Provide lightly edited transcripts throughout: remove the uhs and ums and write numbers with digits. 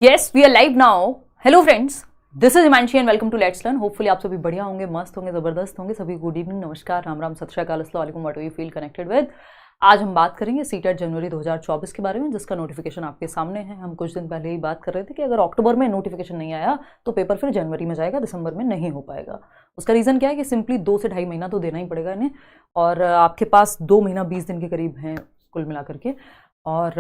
Yes we are live now. Hello friends, this is Himanshi and welcome to let's learn. Hopefully आप सभी बढ़िया होंगे, मस्त होंगे, जबरदस्त होंगे। सभी गुड इवनिंग, नमस्कार, राम राम, सत श्री अकाल, अस्सलाम वालेकुम, what do you feel connected with. आज हम बात करेंगे सीटेट जनवरी 2024 के बारे में, जिसका नोटिफिकेशन आपके सामने है। हम कुछ दिन पहले ही बात कर रहे थे कि अगर अक्टूबर में नोटिफिकेशन नहीं आया तो पेपर फिर जनवरी में जाएगा, दिसंबर में नहीं हो पाएगा। उसका रीज़न क्या है कि सिंपली 2 से ढाई महीना तो देना ही पड़ेगा इन्हें, और आपके पास 2 महीना 20 दिन के करीब हैं कुल मिला करके। और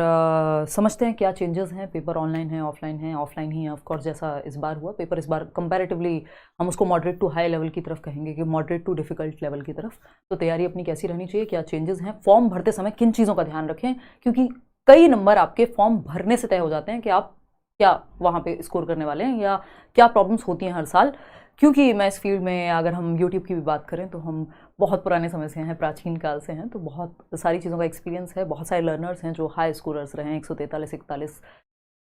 समझते हैं क्या चेंजेस हैं। पेपर ऑनलाइन है, ऑफलाइन ही है ऑफकोर्स, जैसा इस बार हुआ। पेपर इस बार कंपैरेटिवली हम उसको मॉडरेट टू हाई लेवल की तरफ कहेंगे कि मॉडरेट टू डिफिकल्ट लेवल की तरफ। तो तैयारी अपनी कैसी रहनी चाहिए, क्या चेंजेस हैं, फॉर्म भरते समय किन चीज़ों का ध्यान रखें, क्योंकि कई नंबर आपके फॉर्म भरने से तय हो जाते हैं कि आप क्या वहाँ पे स्कोर करने वाले हैं या क्या प्रॉब्लम्स होती हैं हर साल। क्योंकि मैं इस फील्ड में, अगर हम यूट्यूब की भी बात करें तो हम बहुत पुराने समय से हैं, प्राचीन काल से हैं, तो बहुत सारी चीज़ों का एक्सपीरियंस है। बहुत सारे लर्नर्स हैं जो हाई स्कोरर्स रहे हैं, 143, 41,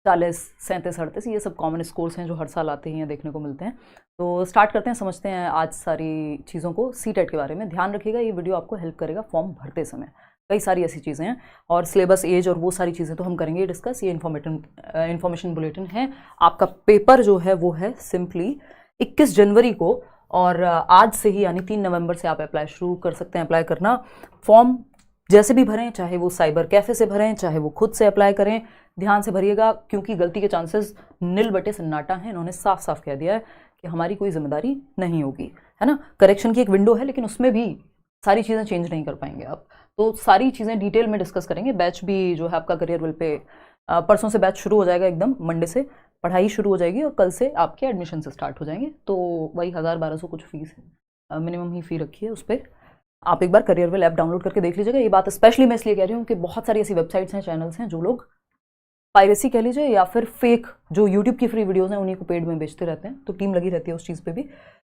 40, 37, 38, ये सब कॉमन स्कोर्स हैं जो हर साल आते हैं, देखने को मिलते हैं। तो स्टार्ट करते हैं, समझते हैं आज सारी चीज़ों को। सीटेट के बारे में ध्यान रखिएगा, ये वीडियो आपको हेल्प करेगा फॉर्म भरते समय। कई सारी ऐसी चीज़ें हैं और सिलेबस, एज और वो सारी चीज़ें तो हम करेंगे डिस्कस। ये इन्फॉर्मेशन बुलेटिन है। आपका पेपर जो है वो है सिंपली 21 जनवरी को, और आज से ही यानी 3 नवंबर से आप अप्लाई शुरू कर सकते हैं। अप्लाई करना, फॉर्म जैसे भी भरें, चाहे वो साइबर कैफ़े से भरें, चाहे वो खुद से अप्लाई करें, ध्यान से भरिएगा, क्योंकि गलती के चांसेस नील बटे सन्नाटा हैं। इन्होंने साफ साफ कह दिया है कि हमारी कोई जिम्मेदारी नहीं होगी, है ना। करेक्शन की एक विंडो है, लेकिन उसमें भी सारी चीज़ें चेंज नहीं कर पाएंगे आप। तो सारी चीज़ें डिटेल में डिस्कस करेंगे। बैच भी जो है आपका करियर विल पे परसों से बैच शुरू हो जाएगा, एकदम मंडे से पढ़ाई शुरू हो जाएगी, और कल से आपके एडमिशन से स्टार्ट हो जाएंगे। तो वही 1000-1200 कुछ फीस है, मिनिमम ही फ़ी रखी है उस पर। आप एक बार करियर विल ऐप डाउनलोड करके देख लीजिएगा। ये बात स्पेशली मैं इसलिए कह रही हूँ कि बहुत सारी ऐसी वेबसाइट्स हैं, चैनल्स हैं जो लोग पायरेसी कह लीजिए या फिर फेक जो यूट्यूब की फ्री वीडियोज़ हैं उन्हीं को पेड में बेचते रहते हैं। तो टीम लगी रहती है उस चीज़ पे भी।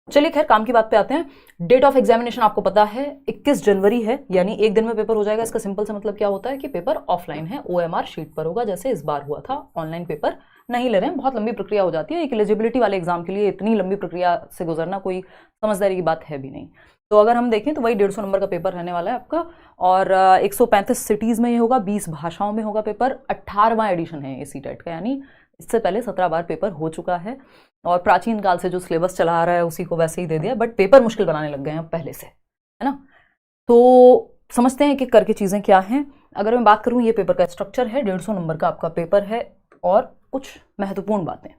चलिए खैर, काम की बात पे आते हैं। डेट ऑफ एग्जामिनेशन आपको पता है 21 जनवरी है, यानी एक दिन में पेपर हो जाएगा। इसका सिंपल सा मतलब क्या होता है कि पेपर ऑफलाइन है, OMR शीट पर होगा, जैसे इस बार हुआ था। ऑनलाइन पेपर नहीं ले रहे हैं, बहुत लंबी प्रक्रिया हो जाती है। एक एलिजिबिलिटी वाले एग्जाम के लिए इतनी लंबी प्रक्रिया से गुजरना कोई समझदारी की बात है भी नहीं। तो अगर हम देखें तो वही 150 नंबर का पेपर रहने वाला है आपका, और 135 सिटीज़ में ये होगा, 20 भाषाओं में होगा पेपर। 18वां एडिशन है ये सीटेट का, यानी इससे पहले 17 बार पेपर हो चुका है, और प्राचीन काल से जो सिलेबस चला आ रहा है उसी को वैसे ही दे दिया, बट पेपर मुश्किल बनाने लग गए हैं पहले से, है ना। तो समझते हैं कि करके चीज़ें क्या हैं। अगर मैं बात करूँ, ये पेपर का स्ट्रक्चर है, 150 नंबर का आपका पेपर है, और कुछ महत्वपूर्ण बातें।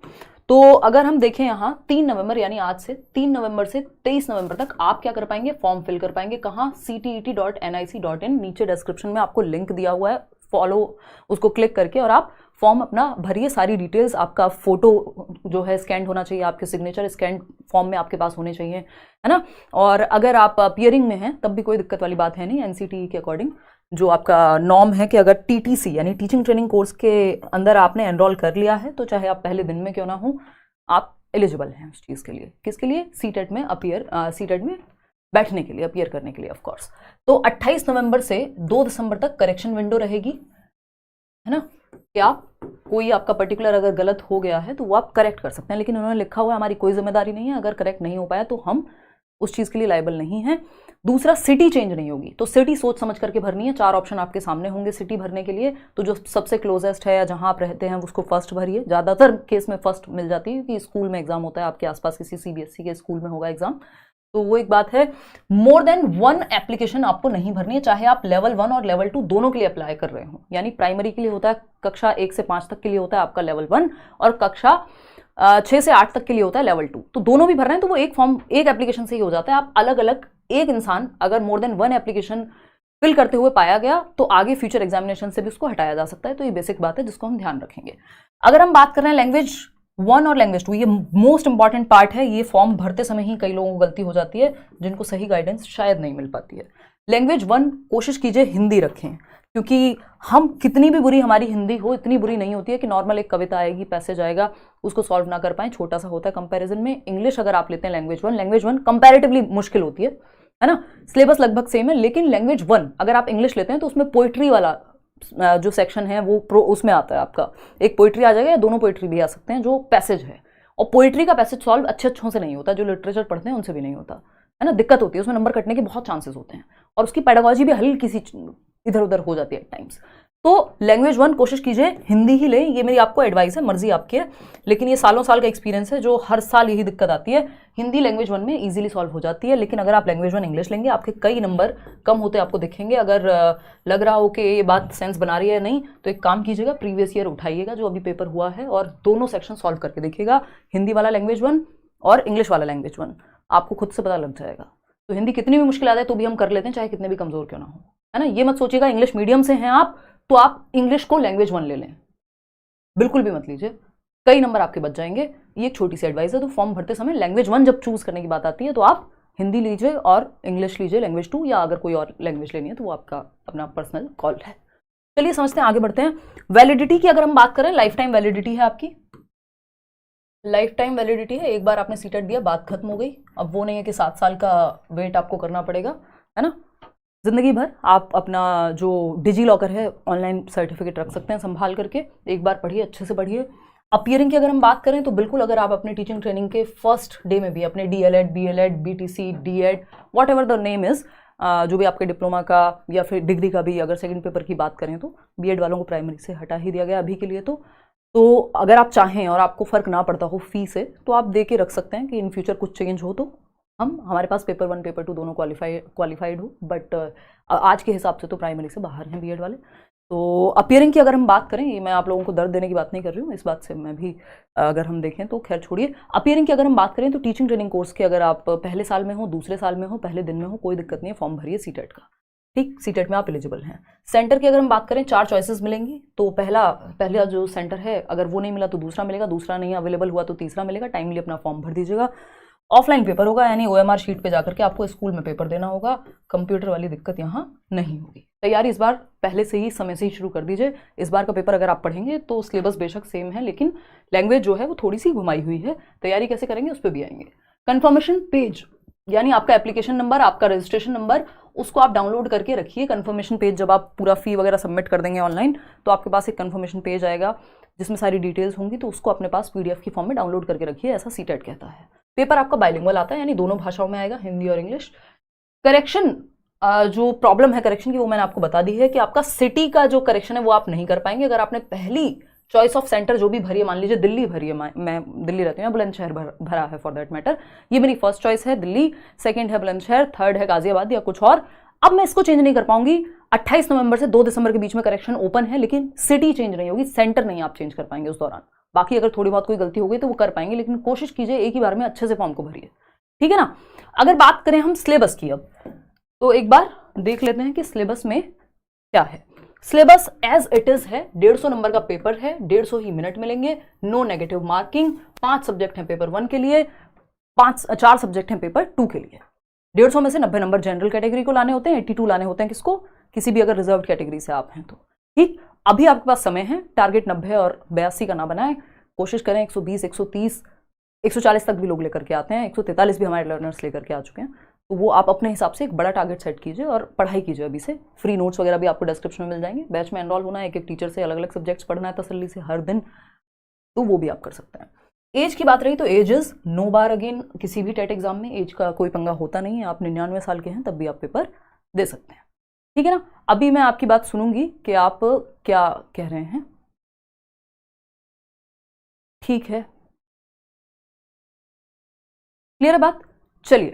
तो अगर हम देखें यहाँ 3 नवंबर, यानी आज से 3 नवंबर से 23 नवंबर तक आप क्या कर पाएंगे, फॉर्म फिल कर पाएंगे। कहाँ? ctet.nic.in, नीचे डिस्क्रिप्शन में आपको लिंक दिया हुआ है, फॉलो उसको क्लिक करके और आप फॉर्म अपना भरिए। सारी डिटेल्स, आपका फोटो जो है स्कैंड होना चाहिए, आपके सिग्नेचर स्कैंड फॉर्म में आपके पास होने चाहिए, है ना। और अगर आप पियरिंग में हैं तब भी कोई दिक्कत वाली बात है नहीं। NCTE के अकॉर्डिंग जो आपका नॉर्म है कि अगर TTC यानी टीचिंग ट्रेनिंग कोर्स के अंदर आपने एनरोल कर लिया है, तो चाहे आप पहले दिन में क्यों ना हो, आप एलिजिबल हैं उस चीज़ के लिए। किसके लिए? सीटेट में सीटेट में बैठने के लिए, अपीयर करने के लिए ऑफकोर्स। तो 28 नवंबर से 2 दिसंबर तक करेक्शन विंडो रहेगी, है ना, कि आप कोई आपका पर्टिकुलर अगर गलत हो गया है तो वो आप करेक्ट कर सकते हैं। लेकिन उन्होंने लिखा हुआ है हमारी कोई जिम्मेदारी नहीं है, अगर करेक्ट नहीं हो पाया तो हम उस चीज़ के लिए लायबल नहीं है। दूसरा, सिटी चेंज नहीं होगी, तो सिटी सोच समझ करके भरनी है। 4 ऑप्शन आपके सामने होंगे सिटी भरने के लिए, तो जो सबसे क्लोजेस्ट है या जहां आप रहते हैं उसको फर्स्ट भरिए। ज़्यादातर केस में फर्स्ट मिल जाती है, क्योंकि स्कूल में एग्जाम होता है, आपके आसपास किसी CBSE के स्कूल में होगा एग्जाम, तो वो एक बात है। मोर देन 1 एप्लीकेशन आपको नहीं भरनी है, चाहे आप लेवल 1 और लेवल 2 दोनों के लिए अप्लाई कर रहे हो। यानी प्राइमरी के लिए होता है, कक्षा 1 से 5 तक के लिए होता है आपका लेवल 1, और कक्षा 6 से 8 तक के लिए होता है लेवल 2। तो दोनों भी भर रहे हैं तो वो एक फॉर्म, एक एप्लीकेशन से ही हो जाता है। आप अलग अलग, एक इंसान अगर मोर देन 1 एप्लीकेशन फिल करते हुए पाया गया तो आगे फ्यूचर एग्जामिनेशन से भी उसको हटाया जा सकता है। तो ये बेसिक बात है जिसको हम ध्यान रखेंगे। अगर हम बात कर रहे हैं लैंग्वेज 1 और लैंग्वेज 2, ये मोस्ट इंपॉर्टेंट पार्ट है। ये फॉर्म भरते समय ही कई लोगों को गलती हो जाती है, जिनको सही गाइडेंस शायद नहीं मिल पाती है। लैंग्वेज 1 कोशिश कीजिए हिंदी रखें, क्योंकि हम कितनी भी बुरी हमारी हिंदी हो, इतनी बुरी नहीं होती है कि नॉर्मल एक कविता आएगी, पैसेज आएगा, उसको सॉल्व ना कर पाए, छोटा सा होता है कंपैरिजन में। इंग्लिश अगर आप लेते हैं लैंग्वेज 1 कंपैरेटिवली मुश्किल होती है ना। सिलेबस लगभग सेम है, लेकिन लैंग्वेज 1 अगर आप इंग्लिश लेते हैं तो उसमें पोइट्री वाला जो सेक्शन है वो उसमें आता है आपका, एक पोइट्री आ जाएगा या दोनों पोइट्री भी आ सकते हैं, जो पैसेज है। और पोइट्री का पैसेज सॉल्व अच्छों से नहीं होता, जो लिटरेचर पढ़ते हैं उनसे भी नहीं होता, है ना। दिक्कत होती है उसमें, नंबर कटने के बहुत चांसेस होते हैं, और उसकी पेडागॉजी भी हल्की सी इधर उधर हो जाती है एट टाइम्स। तो लैंग्वेज 1 कोशिश कीजिए हिंदी ही लें, ये मेरी आपको एडवाइस है, मर्जी आपकी है, लेकिन ये सालों साल का एक्सपीरियंस है, जो हर साल यही दिक्कत आती है। हिंदी लैंग्वेज 1 में इजीली सॉल्व हो जाती है, लेकिन अगर आप लैंग्वेज 1 इंग्लिश लेंगे आपके कई नंबर कम होते आपको दिखेंगे। अगर लग रहा हो कि ये बात सेंस बना रही है नहीं, तो एक काम कीजिएगा, प्रीवियस ईयर उठाइएगा जो अभी पेपर हुआ है और दोनों सेक्शन सॉल्व करके देखिएगा, हिंदी वाला लैंग्वेज 1 और इंग्लिश वाला लैंग्वेज 1, आपको खुद से पता लग जाएगा। तो हिंदी कितनी भी मुश्किल आ जाए तो भी हम कर लेते हैं, चाहे कितने भी कमजोर क्यों ना हो, है ना। ये मत सोचिएगा इंग्लिश मीडियम से हैं आप तो आप इंग्लिश को लैंग्वेज 1 ले लें, बिल्कुल भी मत लीजिए, कई नंबर आपके बच जाएंगे। ये एक छोटी सी एडवाइस है। तो फॉर्म भरते समय लैंग्वेज 1 जब चूज करने की बात आती है तो आप हिंदी लीजिए और इंग्लिश लीजिए लैंग्वेज 2, या अगर कोई और लैंग्वेज लेनी है तो वो आपका अपना पर्सनल कॉल है। चलिए समझते हैं, आगे बढ़ते हैं। वैलिडिटी की अगर हम बात करें, लाइफ टाइम वैलिडिटी है आपकी, लाइफ टाइम वैलिडिटी है। एक बार आपने सीटेट दिया, बात खत्म हो गई। अब वो नहीं है कि 7 साल का वेट आपको करना पड़ेगा, है ना। जिंदगी भर आप अपना जो डिजी लॉकर है ऑनलाइन सर्टिफिकेट रख सकते हैं संभाल करके। एक बार पढ़िए, अच्छे से पढ़िए। अपीयरिंग की अगर हम बात करें तो बिल्कुल, अगर आप अपने टीचिंग ट्रेनिंग के फर्स्ट डे में भी अपने DLED, BLED, BTC, DED, what ever the name is, जो भी आपके डिप्लोमा का या फिर डिग्री का भी अगर सेकंड पेपर की बात करें तो BEd वालों को प्राइमरी से हटा ही दिया गया अभी के लिए। तो अगर आप चाहें और आपको फर्क ना पड़ता हो फी से, तो आप दे के रख सकते हैं कि इन फ्यूचर कुछ चेंज हो तो हमारे पास पेपर 1 पेपर 2 दोनों क्वालिफाइड हो, बट आज के हिसाब से तो प्राइमरी से बाहर हैं BEd वाले। तो अपीयरिंग की अगर हम बात करें, ये मैं आप लोगों को दर्द देने की बात नहीं कर रही हूँ, इस बात से मैं भी अगर हम देखें तो खैर छोड़िए। अपीयरिंग की अगर हम बात करें तो टीचिंग ट्रेनिंग कोर्स के अगर आप पहले साल में हो, दूसरे साल में हो, पहले दिन में हो, कोई दिक्कत नहीं है, फॉर्म भरिए सीटेट का, ठीक। सीटेट में आप एलिजिबल हैं। सेंटर की अगर हम बात करें, 4 चॉइसेस मिलेंगी। तो पहला जो सेंटर है, अगर वो नहीं मिला तो दूसरा मिलेगा, दूसरा नहीं अवेलेबल हुआ तो तीसरा मिलेगा। टाइमली अपना फॉर्म भर दीजिएगा। ऑफलाइन पेपर होगा, यानी OMR शीट पे जाकर के आपको स्कूल में पेपर देना होगा। कंप्यूटर वाली दिक्कत यहाँ नहीं होगी। तैयारी इस बार पहले से ही, समय से ही शुरू कर दीजिए। इस बार का पेपर अगर आप पढ़ेंगे तो सिलेबस बेशक सेम है, लेकिन लैंग्वेज जो है वो थोड़ी सी घुमाई हुई है। तैयारी कैसे करेंगे उस पर भी आएंगे। कंफर्मेशन पेज, यानी आपका एप्लीकेशन नंबर, आपका रजिस्ट्रेशन नंबर, उसको आप डाउनलोड करके रखिए। कंफर्मेशन पेज जब आप पूरा फी वगैरह सबमिट कर देंगे ऑनलाइन, तो आपके पास एक कंफर्मेशन पेज आएगा जिसमें सारी डिटेल्स होंगी, तो उसको अपने पास PDF की फॉर्म में डाउनलोड करके रखिए, ऐसा सीटेट कहता है। पेपर आपका बाइलिंगुअल आता है, यानी दोनों भाषाओं में आएगा, हिंदी और इंग्लिश। करेक्शन, जो प्रॉब्लम है करेक्शन की वो मैंने आपको बता दी है कि आपका सिटी का जो करेक्शन है वो आप नहीं कर पाएंगे। अगर आपने पहली चॉइस ऑफ सेंटर जो भी भरी है, मान लीजिए दिल्ली भरी है, मैं दिल्ली रहती हूँ, बुलंदशहर भरा है फॉर दैट मैटर, ये मेरी फर्स्ट चॉइस है दिल्ली, सेकंड है बुलंदशहर, थर्ड है गाजियाबाद या कुछ और। अब मैं इसको चेंज नहीं कर पाऊंगी। 28 नवंबर से 2 दिसंबर के बीच में करेक्शन ओपन है, लेकिन सिटी चेंज नहीं होगी, सेंटर नहीं आप चेंज कर पाएंगे उस दौरान। बाकी अगर थोड़ी बहुत कोई गलती हो गई तो वो कर पाएंगे, लेकिन कोशिश कीजिए एक ही बार में अच्छे से फॉर्म को भरिए, ठीक है ना। अगर बात करें हम सिलेबस की, अब तो एक बार देख लेते हैं कि सिलेबस में क्या है। सिलेबस एज इट इज है, 150 नंबर का पेपर है, 150 ही मिनट मिलेंगे, नो नेगेटिव मार्किंग। 5 सब्जेक्ट हैं पेपर 1 के लिए, 4 सब्जेक्ट हैं पेपर 2 के लिए। 150 में से 90 नंबर जनरल कैटेगरी को लाने होते हैं, 82 लाने होते हैं किसको, किसी भी अगर रिजर्व कैटेगरी से आप हैं तो, ठीक। अभी आपके पास समय है, टारगेट 90 और 82 का ना बनाए, कोशिश करें 120, 130, 140 तक भी लोग लेकर के आते हैं, 143 भी हमारे लर्नर्स लेकर के आ चुके हैं। तो वो आप अपने हिसाब से एक बड़ा टारगेट सेट कीजिए और पढ़ाई कीजिए अभी से। फ्री नोट्स वगैरह भी आपको डिस्क्रिप्शन में मिल जाएंगे। बैच में एनरोल होना है, एक टीचर से अलग अलग सब्जेक्ट्स पढ़ना है तसल्ली से हर दिन, तो वो भी आप कर सकते हैं। एज की बात रही तो age is no bar again, किसी भी टेट एग्जाम में एज का कोई पंगा होता नहीं है। आप 99 साल के हैं तब भी आप पेपर दे सकते हैं, ठीक है ना। अभी मैं आपकी बात सुनूंगी कि आप क्या कह रहे हैं, ठीक है, क्लियर है बात। चलिए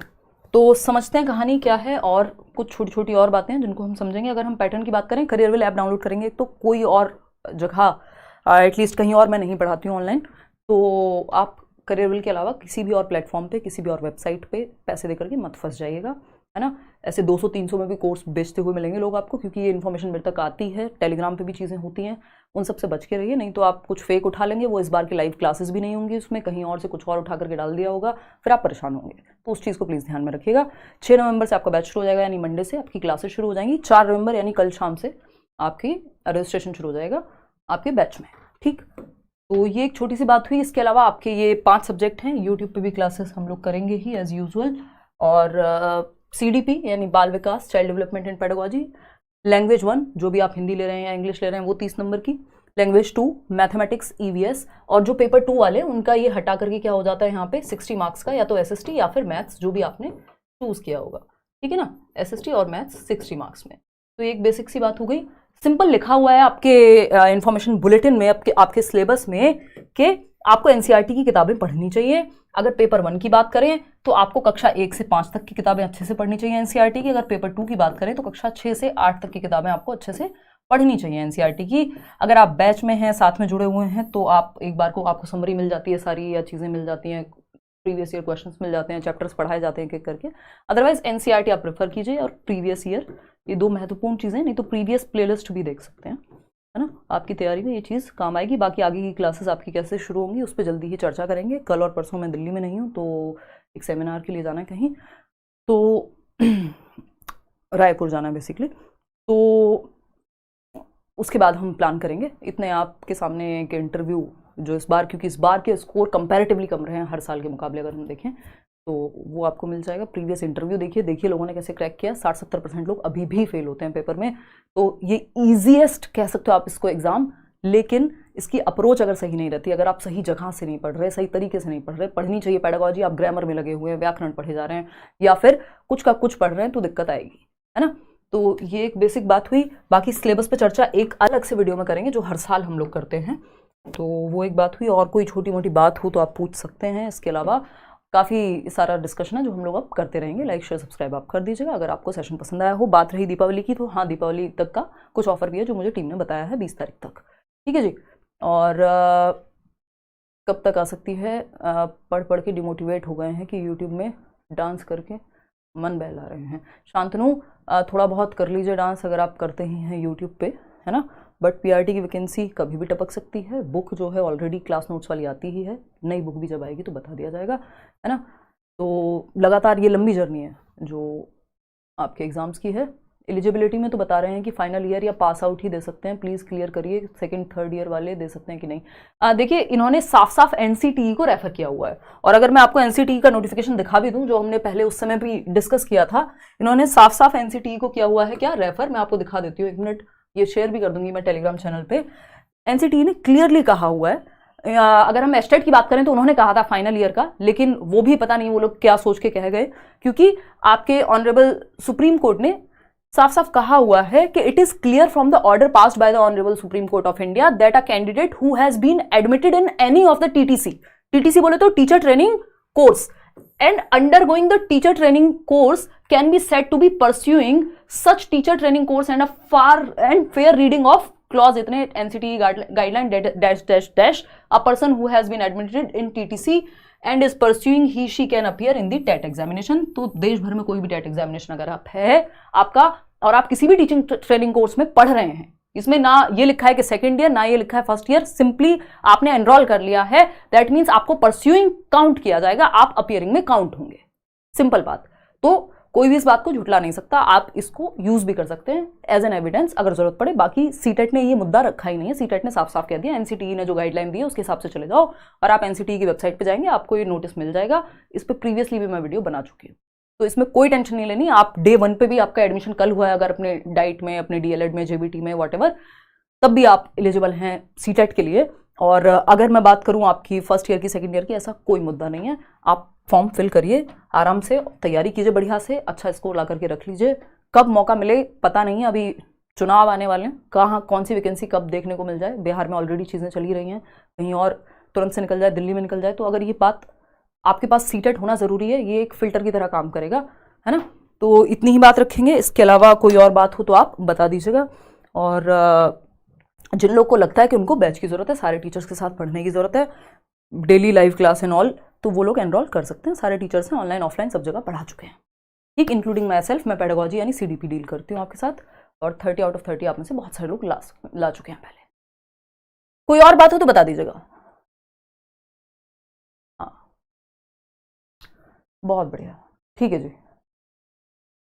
तो समझते हैं कहानी क्या है, और कुछ छोटी छोटी और बातें हैं जिनको हम समझेंगे। अगर हम पैटर्न की बात करें, करियरविल ऐप डाउनलोड करेंगे तो कोई और जगह, एटलीस्ट कहीं और मैं नहीं पढ़ाती हूँ ऑनलाइन, तो आप करियरविल के अलावा किसी भी और प्लेटफॉर्म पे, किसी भी और वेबसाइट पे पैसे देकर के मत फंस जाइएगा, है ना। ऐसे 200-300 में भी कोर्स बेचते हुए मिलेंगे लोग आपको, क्योंकि ये इन्फॉर्मेशन मेरे तक आती है, टेलीग्राम पे भी चीज़ें होती हैं, उन सब से बच के रहिए, नहीं तो आप कुछ फेक उठा लेंगे। वो इस बार की लाइव क्लासेस भी नहीं होंगी उसमें, कहीं और से कुछ और उठा करके डाल दिया होगा, फिर आप परेशान होंगे। तो उस चीज़ को प्लीज़ ध्यान में रखिएगा। 6 नवंबर से आपका बैच शुरू हो जाएगा, यानी मंडे से आपकी क्लासेस शुरू हो जाएंगी। 4 नवंबर यानी कल शाम से आपकी रजिस्ट्रेशन शुरू हो जाएगा आपके बैच में, ठीक। तो ये एक छोटी सी बात हुई। इसके अलावा आपके ये 5 सब्जेक्ट हैं, यूट्यूब पे भी क्लासेस हम लोग करेंगे ही एज यूजुअल, और CDP यानी बाल विकास, child development and pedagogy, language 1 जो भी आप हिंदी ले रहे हैं या इंग्लिश ले रहे हैं वो 30 नंबर की, लैंग्वेज 2 मैथमेटिक्स EVS, और जो पेपर 2 वाले उनका ये हटा करके क्या हो जाता है यहाँ पे 60 मार्क्स का, या तो SST या फिर मैथ्स जो भी आपने चूज किया होगा, ठीक है ना। SST और मैथ्स 60 मार्क्स में। तो एक बेसिक सी बात हो गई। सिंपल लिखा हुआ है आपके इंफॉर्मेशन बुलेटिन में, आपके सिलेबस में कि आपको एनसीईआरटी की किताबें पढ़नी चाहिए। अगर पेपर 1 की बात करें तो आपको कक्षा 1 से 5 तक की किताबें अच्छे से पढ़नी चाहिए एनसीईआरटी की। अगर पेपर 2 की बात करें तो कक्षा 6 से 8 तक की किताबें आपको अच्छे से पढ़नी चाहिए एनसीईआरटी की। अगर आप बैच में हैं, साथ में जुड़े हुए हैं, तो आप एक बार को आपको समरी मिल जाती है सारी, या चीज़ें मिल जाती हैं, प्रीवियस ईयर क्वेश्चंस मिल जाते हैं, चैप्टर्स पढ़ाए जाते हैं एक करके। अदरवाइज एनसीईआरटी आप प्रेफर कीजिए और प्रीवियस ईयर, ये 2 महत्वपूर्ण चीज़ें। नहीं तो प्रीवियस प्लेलिस्ट भी देख सकते हैं, है ना, आपकी तैयारी में ये चीज़ काम आएगी। बाकी आगे की क्लासेस आपकी कैसे शुरू होंगी उस पर जल्दी ही चर्चा करेंगे। कल और परसों मैं दिल्ली में नहीं हूँ, तो एक सेमिनार के लिए जाना है कहीं, तो रायपुर जाना है बेसिकली, तो उसके बाद हम प्लान करेंगे। इतने आपके सामने एक इंटरव्यू जो इस बार, क्योंकि इस बार के स्कोर कंपैरेटिवली कम रहे हैं हर साल के मुकाबले अगर हम देखें, तो वो आपको मिल जाएगा। प्रीवियस इंटरव्यू देखिए लोगों ने कैसे क्रैक किया। 60-70% लोग अभी भी फेल होते हैं पेपर में, तो ये ईजीएस्ट कह सकते हो आप इसको एग्जाम। लेकिन इसकी अप्रोच अगर सही नहीं रहती, अगर आप सही जगह से नहीं पढ़ रहे, सही तरीके से नहीं पढ़ रहे, पढ़नी चाहिए पेडागोजी, आप ग्रामर में लगे हुए हैं, व्याकरण पढ़े जा रहे हैं, या फिर कुछ का कुछ पढ़ रहे हैं, तो दिक्कत आएगी, है ना। तो ये एक बेसिक बात हुई। बाकी सिलेबस पे चर्चा एक अलग से वीडियो में करेंगे जो हर साल हम लोग करते हैं, तो वो एक बात हुई। और कोई छोटी मोटी बात हो तो आप पूछ सकते हैं। इसके अलावा काफ़ी सारा डिस्कशन है जो हम लोग अब करते रहेंगे। लाइक शेयर सब्सक्राइब आप कर दीजिएगा अगर आपको सेशन पसंद आया हो। बात रही दीपावली की, तो हाँ, दीपावली तक का कुछ ऑफर भी है जो मुझे टीम ने बताया है, 20 तारीख तक, ठीक है जी। और कब तक आ सकती है? पढ़ के डिमोटिवेट हो गए हैं कि यूट्यूब में डांस करके मन बहला रहे हैं। शांतनु, थोड़ा बहुत कर लीजिए डांस अगर आप करते ही हैं यूट्यूब पे, है ना। बट पीआरटी की वैकेंसी कभी भी टपक सकती है। बुक जो है ऑलरेडी क्लास नोट्स वाली आती ही है, नई बुक भी जब आएगी तो बता दिया जाएगा, है ना। तो लगातार ये लंबी जर्नी है जो आपके एग्ज़ाम्स की है। एलिजिबिलिटी में तो बता रहे हैं कि फाइनल ईयर या पास आउट ही दे सकते हैं, प्लीज़ क्लियर करिए। 2nd-3rd ईयर वाले दे सकते हैं कि नहीं। देखिए, इन्होंने साफ साफ एनसीटीई को रेफर किया हुआ है। और अगर मैं आपको एनसीटीई का नोटिफिकेशन दिखा भी दूं, जो हमने पहले उस समय भी डिस्कस किया था, इन्होंने साफ साफ एनसीटीई को किया हुआ है क्या, रेफर। मैं आपको दिखा देती हूँ, 1 मिनट, ये शेयर भी कर दूंगी मैं टेलीग्राम चैनल पे। एनसीटीई ने क्लियरली कहा हुआ है, अगर हम एस्टेट की बात करें तो उन्होंने कहा था फाइनल ईयर का, लेकिन वो भी पता नहीं वो लोग क्या सोच के कह गए, क्योंकि आपके ऑनरेबल सुप्रीम कोर्ट ने साफ साफ कहा हुआ है कि it is clear from the order passed by the honourable supreme court of India that a candidate who has been admitted in any of the TTC बोले तो teacher training course and undergoing the teacher training course can be said to be pursuing such teacher training course and a fair reading of clause इतने NCTE guideline dash a person who has been admitted in TTC and is pursuing he she can appear in the TET examination। तो देश भर में कोई भी TET examination अगर आप है आपका, और आप किसी भी टीचिंग ट्रेनिंग कोर्स में पढ़ रहे हैं, इसमें ना ये लिखा है कि 2nd ईयर, ना ये लिखा है 1st ईयर, सिंपली आपने एनरोल कर लिया है, दैट मीन्स आपको परस्यूइंग काउंट किया जाएगा, आप अपीयरिंग में काउंट होंगे। सिंपल बात। तो कोई भी इस बात को झुटला नहीं सकता, आप इसको यूज भी कर सकते हैं एज एन एविडेंस अगर जरूरत पड़े। बाकी सीटेट ने ये मुद्दा रखा ही नहीं है, सीटेट ने साफ साफ कह दिया, एनसीटीई ने जो गाइडलाइन दी है उसके हिसाब से चले जाओ। और आप एनसीटीई की वेबसाइट पर जाएंगे, आपको ये नोटिस मिल जाएगा। इस पर प्रीवियसली भी मैं वीडियो बना चुकी हूँ, तो इसमें कोई टेंशन नहीं लेनी। आप डे 1 पे भी आपका एडमिशन कल हुआ है अगर अपने डाइट में, अपने डीएलएड में, जेबीटी में, वॉटेवर, तब भी आप एलिजिबल हैं सीटेट के लिए। और अगर मैं बात करूं आपकी 1st ईयर की, 2nd ईयर की, ऐसा कोई मुद्दा नहीं है। आप फॉर्म फिल करिए, आराम से तैयारी कीजिए, बढ़िया से अच्छा स्कोर ला करके रख लीजिए। कब मौका मिले पता नहीं है, अभी चुनाव आने वाले हैं, कहाँ कौन सी वैकेंसी कब देखने को मिल जाए। बिहार में ऑलरेडी चीज़ें चली रही हैं, कहीं और तुरंत से निकल जाए, दिल्ली में निकल जाए। तो अगर ये बात, आपके पास सीटेट होना ज़रूरी है, ये एक फिल्टर की तरह काम करेगा, है ना। तो इतनी ही बात रखेंगे, इसके अलावा कोई और बात हो तो आप बता दीजिएगा। और जिन लोग को लगता है कि उनको बैच की ज़रूरत है, सारे टीचर्स के साथ पढ़ने की ज़रूरत है, daily live class and all, तो वो लोग एनरोल कर सकते हैं। सारे टीचर्स हैं, ऑनलाइन ऑफलाइन सब जगह पढ़ा चुके हैं, ठीक, इंक्लूडिंग माई सेल्फ। मैं पेडागोजी यानी सीडीपी डील करती हूँ आपके साथ, और 30 आउट ऑफ 30 आप में से बहुत सारे लोग ला चुके हैं पहले। कोई और बात हो तो बता दीजिएगा। हाँ, बहुत बढ़िया, ठीक है जी।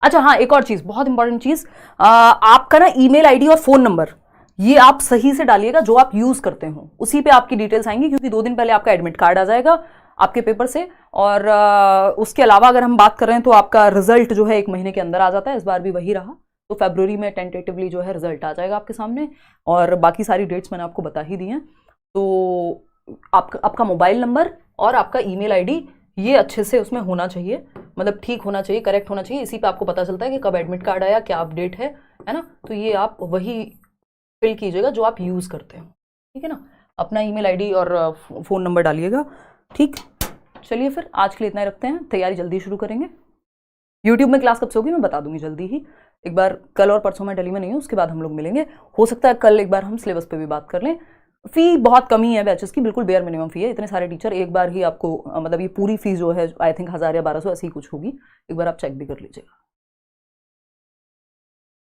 अच्छा हाँ, एक और चीज़, बहुत इंपॉर्टेंट चीज़, आपका ना ईमेल आईडी और फ़ोन नंबर ये आप सही से डालिएगा, जो आप यूज़ करते हो उसी पे आपकी डिटेल्स आएंगी, क्योंकि 2 दिन पहले आपका एडमिट कार्ड आ जाएगा आपके पेपर से। और उसके अलावा अगर हम बात कर रहे हैं तो आपका रिजल्ट जो है 1 महीने के अंदर आ जाता है, इस बार भी वही रहा। तो फरवरी में टेंटेटिवली जो है रिजल्ट आ जाएगा आपके सामने, और बाकी सारी डेट्स मैंने आपको बता ही दी हैं। तो आपका मोबाइल नंबर और आपका ईमेल आईडी ये अच्छे से उसमें होना चाहिए, मतलब ठीक होना चाहिए, करेक्ट होना चाहिए। इसी पे आपको पता चलता है कि कब एडमिट कार्ड आया, क्या अपडेट है ना। तो ये आप वही फिल कीजिएगा जो आप यूज़ करते हो, ठीक है ना। अपना ईमेल आईडी और फ़ोन नंबर डालिएगा, ठीक। चलिए फिर आज के लिए इतना ही रखते हैं, तैयारी जल्दी शुरू करेंगे। यूट्यूब में क्लास कब से होगी मैं बता दूंगी जल्दी ही। एक बार कल और परसों में दिल्ली में नहीं हूँ, उसके बाद हम लोग मिलेंगे। हो सकता है कल एक बार हम सिलेबस पे भी बात कर लें। फ़ी बहुत कम ही है बैचेस की, बिल्कुल बेयर मिनिमम फ़ी है। इतने सारे टीचर एक बार ही आपको मतलब ये पूरी फीस जो है आई थिंक 1000 या 1200 ऐसी ही कुछ होगी। एक बार आप चेक भी कर लीजिएगा।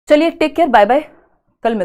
चलिए टेक केयर, बाय बाय।